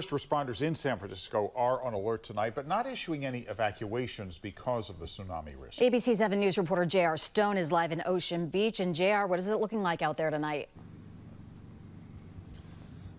First responders in San Francisco are on alert tonight, but not issuing any evacuations because of the tsunami risk. ABC 7 News reporter J.R. Stone is live in Ocean Beach. And J.R., what is it looking like out there tonight?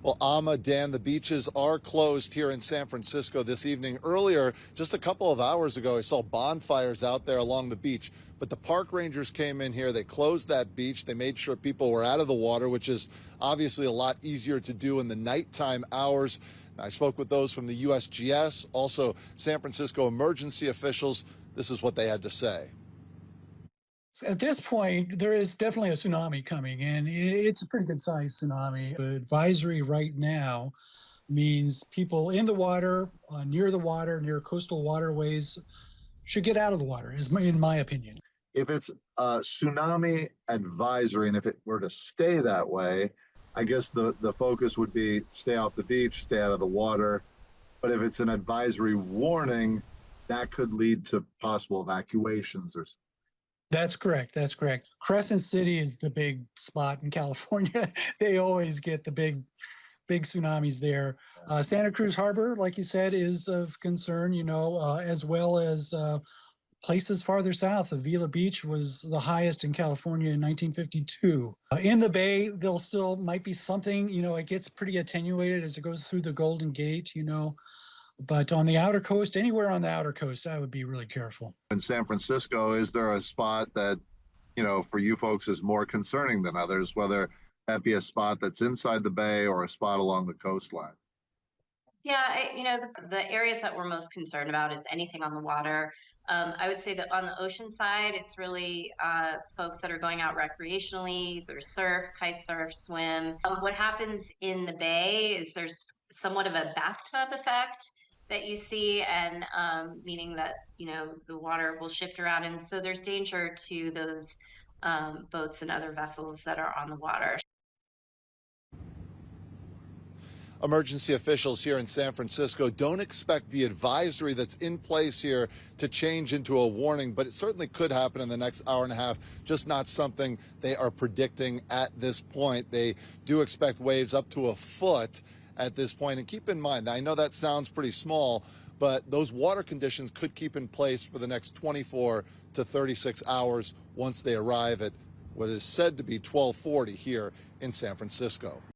Well, Dan, the beaches are closed here in San Francisco this evening. Earlier, just a couple of hours ago, I saw bonfires out there along the beach. But the park rangers came in here. They closed that beach. They made sure people were out of the water, which is obviously a lot easier to do in the nighttime hours. I spoke with those from the USGS, also San Francisco emergency officials. This is what they had to say. At this point, there is definitely a tsunami coming, and it's a pretty good-sized tsunami. The advisory right now means people in the water, near coastal waterways, should get out of the water, in my opinion. If it's a tsunami advisory, and if it were to stay that way, I guess the focus would be stay off the beach, stay out of the water. But if it's an advisory warning, that could lead to possible evacuations or something. That's correct. That's correct. Crescent City is the big spot in California. They always get the big tsunamis there. Santa Cruz Harbor, like you said, is of concern, as well as places farther south. Avila Beach was the highest in California in 1952. In the Bay, there still might be something, it gets pretty attenuated as it goes through the Golden Gate, But on the outer coast, anywhere on the outer coast, I would be really careful. In San Francisco, is there a spot that, for you folks is more concerning than others, whether that be a spot that's inside the bay or a spot along the coastline? Yeah, the areas that we're most concerned about is anything on the water. I would say that on the ocean side, it's really folks that are going out recreationally, either surf, kite surf, swim. What happens in the bay is there's somewhat of a bathtub effect that you see, and meaning that the water will shift around, and so there's danger to those boats and other vessels that are on the water. Emergency officials here in San Francisco don't expect the advisory that's in place here to change into a warning, but it certainly could happen in the next hour and a half, just not something they are predicting at this point. They do expect waves up to a foot at this point. And keep in mind, I know that sounds pretty small, but those water conditions could keep in place for the next 24 to 36 hours once they arrive at what is said to be 1240 here in San Francisco.